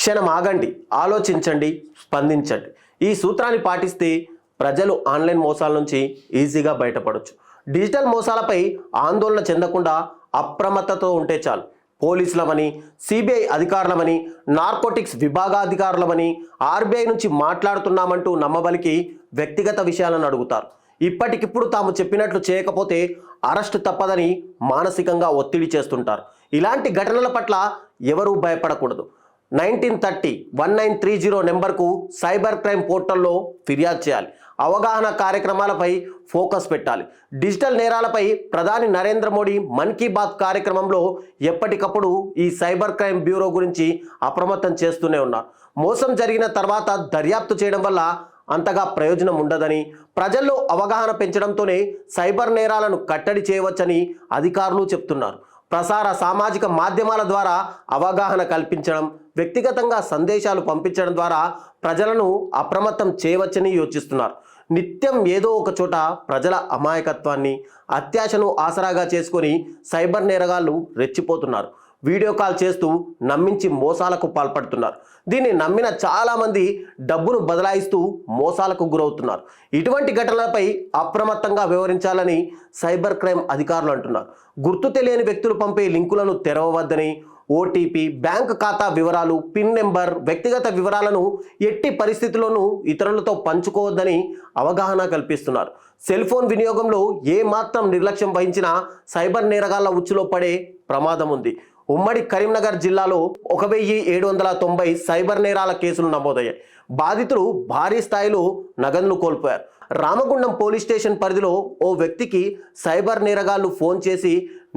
క్షణం ఆగండి, ఆలోచించండి, స్పందించండి. ఈ సూత్రాన్ని పాటిస్తే ప్రజలు ఆన్లైన్ మోసాల నుంచి ఈజీగా బయటపడవచ్చు. డిజిటల్ మోసాలపై ఆందోళన చెందకుండా అప్రమత్తతో ఉంటే చాలు. పోలీసులమని, సిబిఐ అధికారులమని, నార్కోటిక్స్ విభాగాధికారులమని, ఆర్బీఐ నుంచి మాట్లాడుతున్నామంటూ నమ్మబలికి వ్యక్తిగత విషయాలను అడుగుతారు. ఇప్పటికిప్పుడు తాము చెప్పినట్లు చేయకపోతే అరెస్టు తప్పదని మానసికంగా ఒత్తిడి చేస్తుంటారు. ఇలాంటి ఘటనల పట్ల ఎవరూ భయపడకూడదు. 1930 నెంబర్కు సైబర్ క్రైమ్ పోర్టల్లో ఫిర్యాదు చేయాలి. అవగాహన కార్యక్రమాలపై ఫోకస్ పెట్టాలి. డిజిటల్ నేరాలపై ప్రధాని నరేంద్ర మోడీ మన్ కీ బాత్ కార్యక్రమంలో ఎప్పటికప్పుడు ఈ సైబర్ క్రైమ్ బ్యూరో గురించి అప్రమత్తం చేస్తూనే ఉన్నారు. మోసం జరిగిన తర్వాత దర్యాప్తు చేయడం వల్ల అంతగా ప్రయోజనం ఉండదని, ప్రజల్లో అవగాహన పెంచడంతోనే సైబర్ నేరాలను కట్టడి చేయవచ్చని అధికారులు చెప్తున్నారు. ప్రసార సామాజిక మాధ్యమాల ద్వారా అవగాహన కల్పించడం, వ్యక్తిగతంగా సందేశాలు పంపించడం ద్వారా ప్రజలను అప్రమత్తం చేయవచ్చని యోచిస్తున్నారు. నిత్యం ఏదో ఒక చోట ప్రజల అమాయకత్వాన్ని, అత్యాశను ఆసరాగా చేసుకొని సైబర్ నేరగాళ్లు రెచ్చిపోతున్నారు. వీడియో కాల్ చేస్తూ నమ్మించి మోసాలకు పాల్పడుతున్నారు. దీన్ని నమ్మిన చాలామంది డబ్బును బదలాయిస్తూ మోసాలకు గురవుతున్నారు. ఇటువంటి ఘటనలపై అప్రమత్తంగా వ్యవహరించాలని సైబర్ క్రైమ్ అధికారులు అంటున్నారు. గుర్తు తెలియని వ్యక్తులు పంపే లింకులను తెరవవద్దని, ఓటీపీ, బ్యాంక్ ఖాతా వివరాలు, పిన్ నెంబర్, వ్యక్తిగత వివరాలను ఎట్టి పరిస్థితుల్లోనూ ఇతరులతో పంచుకోవద్దని అవగాహన కల్పిస్తున్నారు. సెల్ ఫోన్ వినియోగంలో ఏమాత్రం నిర్లక్ష్యం వహించినా సైబర్ నేరగాళ్ల ఉచ్చులో పడే ప్రమాదం ఉంది. ఉమ్మడి కరీంనగర్ జిల్లాలో 1790 సైబర్ నేరాల కేసులు నమోదయ్యాయి. బాధితులు భారీ స్థాయిలో నగదును కోల్పోయారు. రామగుండం పోలీస్ స్టేషన్ పరిధిలో ఓ వ్యక్తికి సైబర్ నేరగాళ్లు ఫోన్ చేసి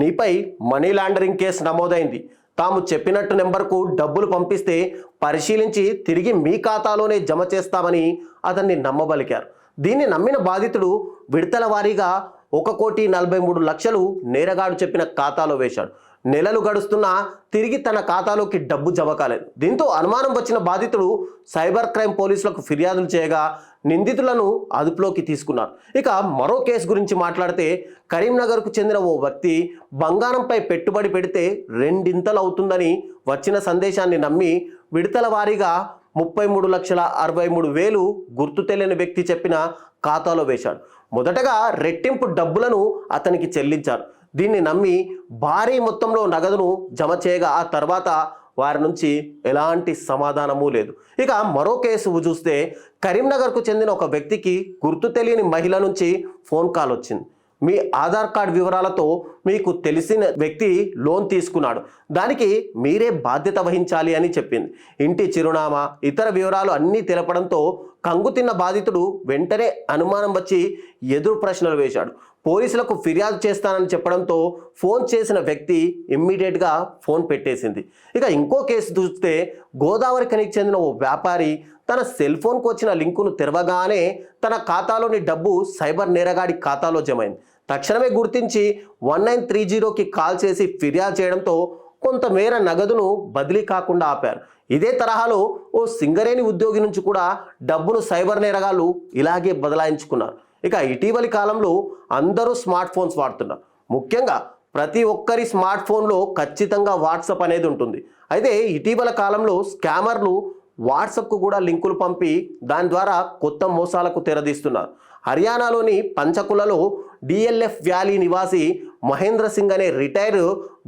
నీపై మనీ లాండరింగ్ కేసు నమోదైంది, తాము చెప్పినట్టు నెంబర్కు డబ్బులు పంపిస్తే పరిశీలించి తిరిగి మీ ఖాతాలోనే జమ చేస్తామని అతన్ని నమ్మబలికారు. దీన్ని నమ్మిన బాధితుడు విడతల వారీగా 1,43,00,000 నేరగాడు చెప్పిన ఖాతాలో వేశాడు. నెలలు గడుస్తున్నా తిరిగి తన ఖాతాలోకి డబ్బు జమ కాలేదు. దీంతో అనుమానం వచ్చిన బాధితుడు సైబర్ క్రైమ్ పోలీసులకు ఫిర్యాదులు చేయగా నిందితులను అదుపులోకి తీసుకున్నారు. ఇక మరో కేసు గురించి మాట్లాడితే, కరీంనగర్కు చెందిన ఓ వ్యక్తి బంగారంపై పెట్టుబడి పెడితే 2 అవుతుందని వచ్చిన సందేశాన్ని నమ్మి విడతల వారీగా 33,63,000 గుర్తు తెలియని వ్యక్తి చెప్పిన ఖాతాలో వేశాడు. మొదటగా రెట్టింపు డబ్బులను అతనికి చెల్లించారు. దీన్ని నమ్మి భారీ మొత్తంలో నగదును జమ చేయగా ఆ తర్వాత వారి నుంచి ఎలాంటి సమాధానము లేదు. ఇక మరో కేసు చూస్తే, కరీంనగర్కు చెందిన ఒక వ్యక్తికి గుర్తు తెలియని మహిళ నుంచి ఫోన్ కాల్ వచ్చింది. మీ ఆధార్ కార్డు వివరాలతో మీకు తెలిసిన వ్యక్తి లోన్ తీసుకున్నాడు, దానికి మీరే బాధ్యత వహించాలి అని చెప్పింది. ఇంటి చిరునామా, ఇతర వివరాలు అన్నీ తెలపడంతో కంగుతిన్న బాధితుడు వెంటనే అనుమానం వచ్చి ఎదురు ప్రశ్నలు వేశాడు. పోలీసులకు ఫిర్యాదు చేస్తానని చెప్పడంతో ఫోన్ చేసిన వ్యక్తి ఇమ్మీడియట్గా ఫోన్ పెట్టేసింది. ఇక ఇంకో కేసు చూస్తే, గోదావరి ఖనికి చెందిన ఓ వ్యాపారి తన సెల్ ఫోన్కు వచ్చిన లింకును తెరవగానే తన ఖాతాలోని డబ్బు సైబర్ నేరగాడి ఖాతాలో జమైంది. తక్షణమే గుర్తించి 1930కి కాల్ చేసి ఫిర్యాదు చేయడంతో కొంతమేర నగదును బదిలీ కాకుండా ఆపారు. ఇదే తరహాలో ఓ సింగరేణి ఉద్యోగి నుంచి కూడా డబ్బును సైబర్ నేరగాళ్లు ఇలాగే బదలాయించుకున్నారు. ఇక ఇటీవలి కాలంలో అందరూ స్మార్ట్ ఫోన్స్ వాడుతున్నారు. ముఖ్యంగా ప్రతి ఒక్కరి స్మార్ట్ ఫోన్లో ఖచ్చితంగా వాట్సాప్ అనేది ఉంటుంది. అయితే ఇటీవల కాలంలో స్కామర్లు వాట్సాప్కు కూడా లింకులు పంపి దాని ద్వారా కొత్త మోసాలకు తెరదీస్తున్నారు. హర్యానాలోని పంచకులలో డిఎల్ఎఫ్ వ్యాలీ నివాసి మహేంద్ర సింగ్ అనే రిటైర్డ్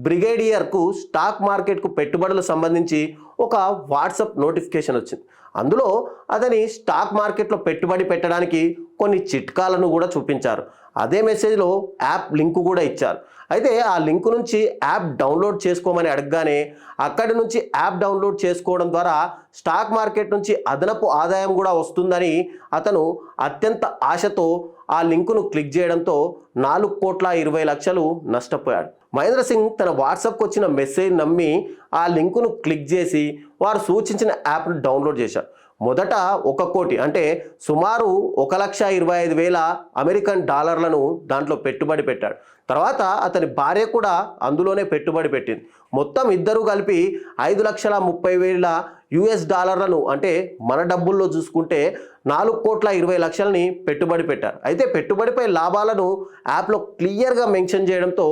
బ్రిగేడియర్కు స్టాక్ మార్కెట్కు పెట్టుబడులకు సంబంధించి ఒక వాట్సాప్ నోటిఫికేషన్ వచ్చింది. అందులో అతని స్టాక్ మార్కెట్లో పెట్టుబడి పెట్టడానికి కొన్ని చిట్కాలను కూడా చూపించారు. అదే మెసేజ్లో యాప్ లింకు కూడా ఇచ్చారు. అయితే ఆ లింకు నుంచి యాప్ డౌన్లోడ్ చేసుకోమని అడగగానే అక్కడి నుంచి యాప్ డౌన్లోడ్ చేసుకోవడం ద్వారా స్టాక్ మార్కెట్ నుంచి అదనపు ఆదాయం కూడా వస్తుందని అతను అత్యంత ఆశతో ఆ లింకును క్లిక్ చేయడంతో 4,20,00,000 నష్టపోయాడు. మహేంద్ర సింగ్ తన వాట్సాప్కి వచ్చిన మెసేజ్ నమ్మి ఆ లింకును క్లిక్ చేసి వారు సూచించిన యాప్ను డౌన్లోడ్ చేశాడు. మొదట 1 కోటి అంటే సుమారు 1,25,000 అమెరికన్ డాలర్లను దాంట్లో పెట్టుబడి పెట్టాడు. తర్వాత అతని భార్య కూడా అందులోనే పెట్టుబడి పెట్టింది. మొత్తం ఇద్దరు కలిపి 5,30,000 యుఎస్ డాలర్లను అంటే మన డబ్బుల్లో చూసుకుంటే 4,20,00,000ని పెట్టుబడి పెట్టారు. అయితే పెట్టుబడిపై లాభాలను యాప్లో క్లియర్గా మెన్షన్ చేయడంతో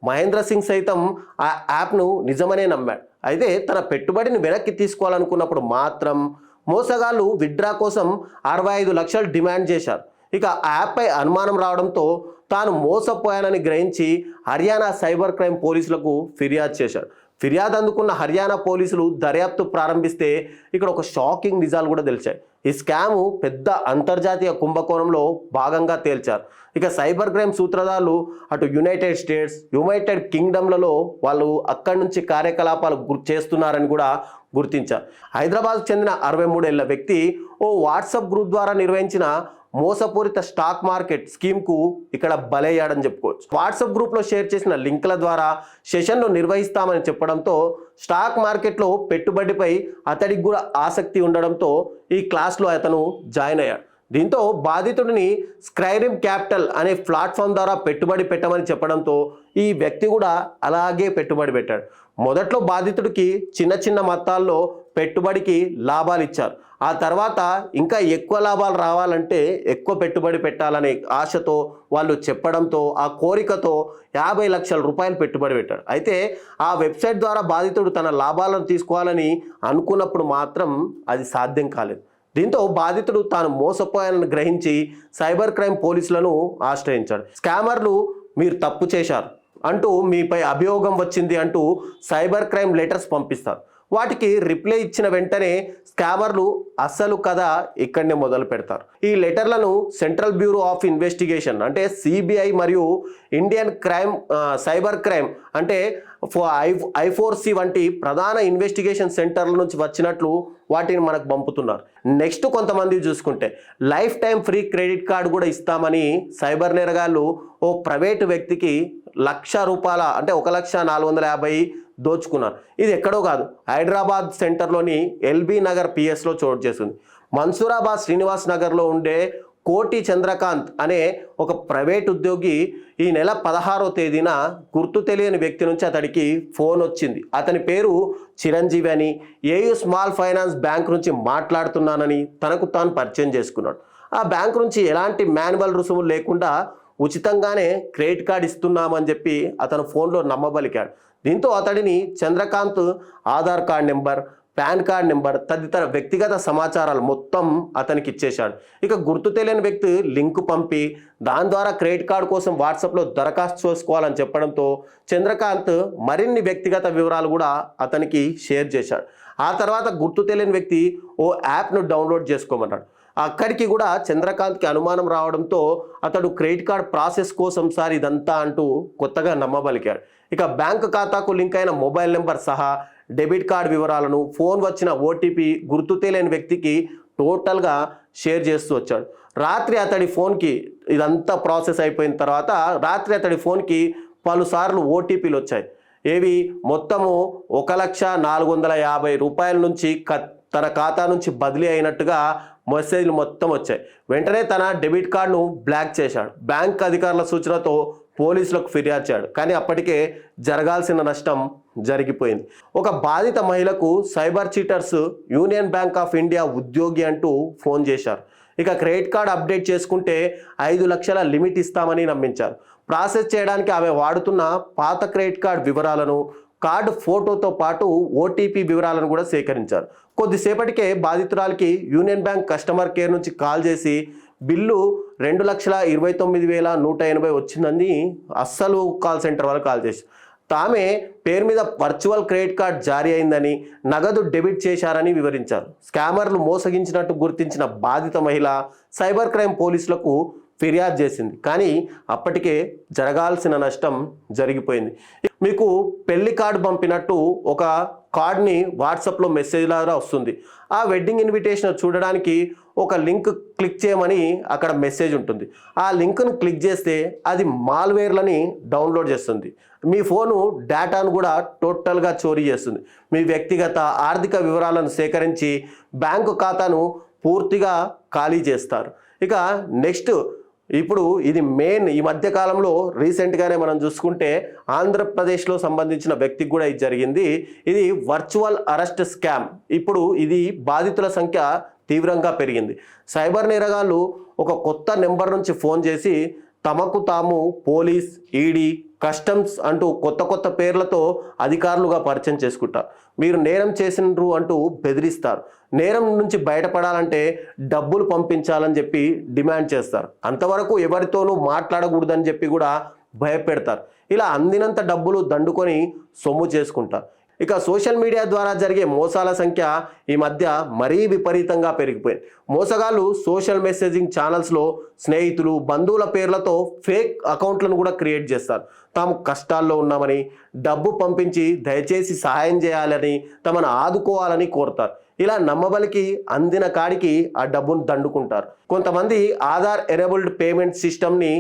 మహేంద్ర సింగ్ సైతం ఆ యాప్ను నిజమనే నమ్మాడు. అయితే తన పెట్టుబడిని వెనక్కి తీసుకోవాలనుకున్నప్పుడు మాత్రం మోసగాళ్ళు విత్డ్రా కోసం 65 లక్షలు డిమాండ్ చేశారు. ఇక ఆ యాప్పై అనుమానం రావడంతో తాను మోసపోయానని గ్రహించి హర్యానా సైబర్ క్రైమ్ పోలీసులకు ఫిర్యాదు చేశాడు. ఫిర్యాదు అందుకున్న హర్యానా పోలీసులు దర్యాప్తు ప్రారంభిస్తే ఇక్కడ ఒక షాకింగ్ నిజాలు కూడా తెలిసాయి. ఈ స్కాము పెద్ద అంతర్జాతీయ కుంభకోణంలో భాగంగా తేల్చారు. ఇక సైబర్ క్రైమ్ సూత్రధారులు అటు యునైటెడ్ స్టేట్స్, యునైటెడ్ కింగ్డమ్లలో వాళ్ళు అక్కడి నుంచి కార్యకలాపాలు చేస్తున్నారని కూడా గుర్తించారు. హైదరాబాద్కు చెందిన 63 ఏళ్ల వ్యక్తి ఓ వాట్సాప్ గ్రూప్ ద్వారా నిర్వహించిన మోసపూరిత స్టాక్ మార్కెట్ స్కీమ్కు ఇక్కడ బలయ్యాడని చెప్పుకోవచ్చు. వాట్సాప్ గ్రూప్లో షేర్ చేసిన లింకుల ద్వారా సెషన్లు నిర్వహిస్తామని చెప్పడంతో స్టాక్ మార్కెట్లో పెట్టుబడిపై అతడికి కూడా ఆసక్తి ఉండడంతో ఈ క్లాస్లో అతను జాయిన్ అయ్యాడు. దీంతో బాధితుడిని స్క్రైరిమ్ క్యాపిటల్ అనే ప్లాట్ఫామ్ ద్వారా పెట్టుబడి పెట్టమని చెప్పడంతో ఈ వ్యక్తి కూడా అలాగే పెట్టుబడి పెట్టాడు. మొదట్లో బాధితుడికి చిన్న చిన్న మొత్తాల్లో పెట్టుబడికి లాభాలు ఇచ్చారు. ఆ తర్వాత ఇంకా ఎక్కువ లాభాలు రావాలంటే ఎక్కువ పెట్టుబడి పెట్టాలనే ఆశతో వాళ్ళు చెప్పడంతో ఆ కోరికతో 50 లక్షల రూపాయలు పెట్టుబడి పెట్టాడు. అయితే ఆ వెబ్సైట్ ద్వారా బాధితుడు తన లాభాలను తీసుకోవాలని అనుకున్నప్పుడు మాత్రం అది సాధ్యం కాలేదు. దీంతో బాధితుడు తాను మోసపోయానని గ్రహించి సైబర్ క్రైమ్ పోలీసులను ఆశ్రయించాడు. స్కామర్లు మీరు తప్పు చేశారు అంటూ మీపై అభియోగం వచ్చింది అంటూ సైబర్ క్రైమ్ లెటర్స్ పంపిస్తారు. వాటికి రిప్లై ఇచ్చిన వెంటనే స్కామర్లు అసలు కథ ఇక్కడనే మొదలు పెడతారు. ఈ లెటర్లను సెంట్రల్ బ్యూరో ఆఫ్ ఇన్వెస్టిగేషన్ అంటే సిబిఐ మరియు ఇండియన్ సైబర్ క్రైమ్ అంటే I4C వంటి ప్రధాన ఇన్వెస్టిగేషన్ సెంటర్ల నుంచి వచ్చినట్లు వాటిని మనకు పంపుతున్నారు. నెక్స్ట్ కొంతమంది చూసుకుంటే life time free credit card కూడా ఇస్తామని సైబర్ నేరగాళ్ళు ఓ ప్రైవేటు వ్యక్తికి ₹1,00,000 అంటే 1,450,000 దోచుకున్నారు. ఇది ఎక్కడో కాదు, హైదరాబాద్ సెంటర్లోని ఎల్బీ నగర్ పిఎస్లో చోటు చేసింది. మన్సూరాబాద్ శ్రీనివాస్ నగర్లో ఉండే కోటి చంద్రకాంత్ అనే ఒక ప్రైవేట్ ఉద్యోగి ఈ నెల 16వ తేదీన గుర్తు తెలియని వ్యక్తి నుంచి అతడికి ఫోన్ వచ్చింది. అతని పేరు చిరంజీవి అని, ఏయూ స్మాల్ ఫైనాన్స్ బ్యాంక్ నుంచి మాట్లాడుతున్నానని తనకు తాను పరిచయం చేసుకున్నాడు. ఆ బ్యాంక్ నుంచి ఎలాంటి మాన్యువల్ రుసుములు లేకుండా ఉచితంగానే క్రెడిట్ కార్డు ఇస్తున్నామని చెప్పి అతను ఫోన్లో నమ్మబలికాడు. దీంతో అతడిని Chandrakant Aadhaar card number, PAN card number తదితర వ్యక్తిగత సమాచారాలు మొత్తం అతనికి ఇచ్చేశాడు. ఇక గుర్తు తెలియని వ్యక్తి లింక్ పంపి దాని ద్వారా క్రెడిట్ కార్డు కోసం వాట్సాప్లో దరఖాస్తు చేసుకోవాలని చెప్పడంతో చంద్రకాంత్ మరిన్ని వ్యక్తిగత వివరాలు కూడా అతనికి షేర్ చేశాడు. ఆ తర్వాత గుర్తు తెలియని వ్యక్తి ఓ యాప్ను డౌన్లోడ్ చేసుకోమన్నాడు. అక్కడికి కూడా చంద్రకాంత్కి అనుమానం రావడంతో అతడు క్రెడిట్ కార్డ్ ప్రాసెస్ కోసం సార్ ఇదంతా అంటూ కొత్తగా నమ్మబలికాడు. ఇక బ్యాంకు ఖాతాకు లింక్ అయిన మొబైల్ నెంబర్ సహా డెబిట్ కార్డ్ వివరాలను, ఫోన్ వచ్చిన ఓటీపీ గుర్తు తెలియని వ్యక్తికి టోటల్గా షేర్ చేస్తూ వచ్చాడు. రాత్రి అతడి ఫోన్కి ఇదంతా ప్రాసెస్ అయిపోయిన తర్వాత రాత్రి అతడి ఫోన్కి పలుసార్లు ఓటీపీలు వచ్చాయి. ఏవి మొత్తము ₹1,450,000 నుంచి తన ఖాతా నుంచి బదిలీ అయినట్టుగా మెసేజ్లు మొత్తం వచ్చాయి. వెంటనే తన డెబిట్ కార్డును బ్లాక్ చేశాడు. బ్యాంక్ అధికారుల సూచనతో పోలీసులకు ఫిర్యాదు చేశాడు. కానీ అప్పటికే జరగాల్సిన నష్టం జరిగిపోయింది. ఒక బాధిత మహిళకు cyber cheaters union bank of India ఉద్యోగి అంటూ ఫోన్ చేశారు. ఇక క్రెడిట్ కార్డ్ అప్డేట్ చేసుకుంటే 5 లక్షల లిమిట్ ఇస్తామని నమ్మించారు. ప్రాసెస్ చేయడానికి ఆమె వాడుతున్న పాత క్రెడిట్ కార్డ్ వివరాలను, కార్డు ఫోటోతో పాటు ఓటీపీ వివరాలను కూడా సేకరించారు. కొద్దిసేపటికే బాధితురాలికి యూనియన్ బ్యాంక్ కస్టమర్ కేర్ నుంచి కాల్ చేసి బిల్లు 2,29,180 వచ్చిందని అస్సలు కాల్ సెంటర్ వాళ్ళు కాల్ చేసి తామే పేరు మీద వర్చువల్ క్రెడిట్ కార్డ్ జారీ అయిందని, నగదు డెబిట్ చేశారని వివరించారు. స్కామర్లు మోసగించినట్టు గుర్తించిన బాధిత మహిళ సైబర్ క్రైమ్ పోలీసులకు ఫిర్యాదు చేసింది. కానీ అప్పటికే జరగాల్సిన నష్టం జరిగిపోయింది. మీకు పెళ్లి కార్డు పంపినట్టు ఒక కార్డ్ని వాట్సాప్లో మెసేజ్ లాగా వస్తుంది. ఆ వెడ్డింగ్ ఇన్విటేషన్ చూడడానికి ఒక లింక్ క్లిక్ చేయమని అక్కడ మెసేజ్ ఉంటుంది. ఆ లింక్ను క్లిక్ చేస్తే అది మాల్వేర్లని డౌన్లోడ్ చేస్తుంది. మీ ఫోను డేటాను కూడా టోటల్గా చోరీ చేస్తుంది. మీ వ్యక్తిగత ఆర్థిక వివరాలను సేకరించి బ్యాంకు ఖాతాను పూర్తిగా ఖాళీ చేస్తారు. ఇక నెక్స్ట్ ఇప్పుడు ఇది మెయిన్ ఈ మధ్య కాలంలో రీసెంట్గానే మనం చూసుకుంటే ఆంధ్రప్రదేశ్లో సంబంధించిన వ్యక్తికి కూడా ఇది జరిగింది. ఇది వర్చువల్ అరెస్ట్ స్కామ్. ఇప్పుడు ఇది బాధితుల సంఖ్య తీవ్రంగా పెరిగింది. సైబర్ నేరగాళ్ళు ఒక కొత్త నెంబర్ నుంచి ఫోన్ చేసి తమకు తాము పోలీస్, ఈడీ, కస్టమ్స్ అంటూ కొత్త కొత్త పేర్లతో అధికారులుగా పరిచయం చేసుకుంటారు. మీరు నేరం చేసినారు అంటూ బెదిరిస్తారు. నేరం నుంచి బయటపడాలంటే డబ్బులు పంపించాలని చెప్పి డిమాండ్ చేస్తారు. అంతవరకు ఎవరితోనూ మాట్లాడకూడదని చెప్పి కూడా భయపెడతారు. ఇలా అందినంత డబ్బులు దండుకొని సొమ్ము చేసుకుంటారు. ఇక సోషల్ మీడియా ద్వారా జరిగే మోసాల సంఖ్య ఈ మధ్య మరీ విపరీతంగా పెరిగిపోయింది. మోసగాళ్ళు సోషల్ మెసేజింగ్ ఛానల్స్లో స్నేహితులు, బంధువుల పేర్లతో ఫేక్ అకౌంట్లను కూడా క్రియేట్ చేస్తారు. తాము కష్టాల్లో ఉన్నామని, డబ్బు పంపించి దయచేసి సహాయం చేయాలని, తమను ఆదుకోవాలని కోరుతారు. ఇలా నమ్మబలికి అందిన కాడికి ఆ డబ్బును దండుకుంటారు. కొంతమంది ఆధార్ ఎనేబుల్డ్ పేమెంట్ సిస్టమ్ని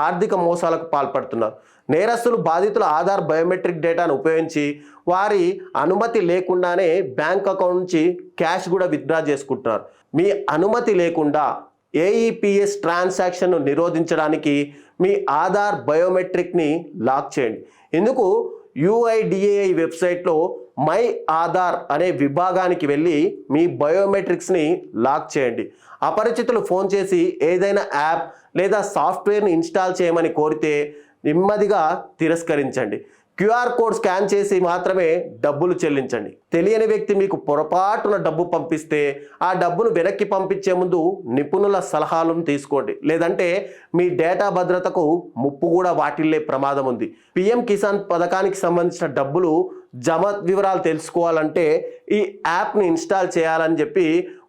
ఆర్థిక మోసాలకు పాల్పడుతున్నారు. నేరస్తులు బాధితుల ఆధార్ బయోమెట్రిక్ డేటాను ఉపయోగించి వారి అనుమతి లేకుండానే బ్యాంక్ అకౌంట్ నుంచి క్యాష్ కూడా విత్డ్రా చేసుకుంటున్నారు. మీ అనుమతి లేకుండా ఏఈపిఎస్ ట్రాన్సాక్షన్ను నిరోధించడానికి మీ ఆధార్ బయోమెట్రిక్ని లాక్ చేయండి. ఇందుకు యుఐడిఏఐ వెబ్సైట్లో మై ఆధార్ అనే విభాగానికి వెళ్ళి మీ బయోమెట్రిక్స్ని లాక్ చేయండి. అపరిచితులు ఫోన్ చేసి ఏదైనా యాప్ లేదా సాఫ్ట్వేర్ని ఇన్స్టాల్ చేయమని కోరితే నెమ్మదిగా తిరస్కరించండి. క్యూఆర్ కోడ్ స్కాన్ చేసి మాత్రమే డబ్బులు చెల్లించండి. తెలియని వ్యక్తి మీకు పొరపాటున డబ్బు పంపిస్తే ఆ డబ్బును వెనక్కి పంపించే ముందు నిపుణుల సలహాలను తీసుకోండి. లేదంటే మీ డేటా భద్రతకు ముప్పు కూడా వాటిల్లే ప్రమాదం ఉంది. పిఎం కిసాన్ పథకానికి సంబంధించిన డబ్బులు జమ వివరాలు తెలుసుకోవాలంటే ఈ యాప్ని ఇన్స్టాల్ చేయాలని చెప్పి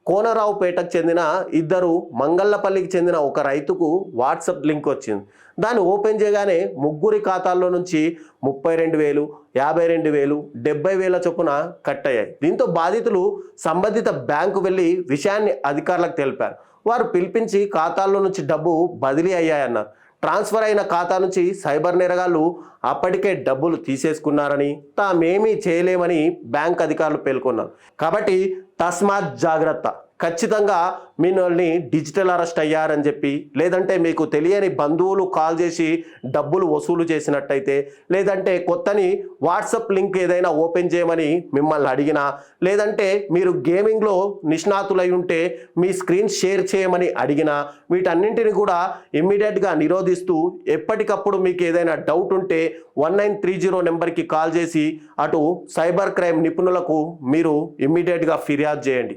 కోనరావుపేటకు చెందిన ఇద్దరు, మంగళ్ళపల్లికి చెందిన ఒక రైతుకు వాట్సాప్ లింక్ వచ్చింది. దాన్ని ఓపెన్ చేయగానే ముగ్గురి ఖాతాల్లో నుంచి 32,000, 52,000, 70,000 చొప్పున కట్ అయ్యాయి. దీంతో బాధితులు సంబంధిత బ్యాంకు వెళ్ళి విషయాన్ని అధికారులకు తెలిపారు. వారు పిలిపించి ఖాతాల్లో నుంచి డబ్బు బదిలీ అయ్యాయన్నారు. ట్రాన్స్ఫర్ అయిన ఖాతా నుంచి సైబర్ నేరగాళ్లు అప్పటికే డబ్బులు తీసేసుకున్నారని, తామేమీ చేయలేమని బ్యాంక్ అధికారులు పేర్కొన్నారు. కాబట్టి తస్మాత్ జాగ్రత్త. ఖచ్చితంగా మిమ్మల్ని డిజిటల్ అరెస్ట్ అయ్యారని చెప్పి, లేదంటే మీకు తెలియని బంధువులు కాల్ చేసి డబ్బులు వసూలు చేసినట్టయితే, లేదంటే కొత్తని వాట్సాప్ లింక్ ఏదైనా ఓపెన్ చేయమని మిమ్మల్ని అడిగినా, లేదంటే మీరు గేమింగ్లో నిష్ణాతులై ఉంటే మీ స్క్రీన్ షేర్ చేయమని అడిగినా, వీటన్నింటిని కూడా ఇమ్మీడియట్గా నిరోధిస్తూ ఎప్పటికప్పుడు మీకు ఏదైనా డౌట్ ఉంటే 1930 నెంబర్కి కాల్ చేసి అటు సైబర్ క్రైమ్ నిపుణులకు మీరు ఇమ్మీడియట్గా ఫిర్యాదు చేయండి.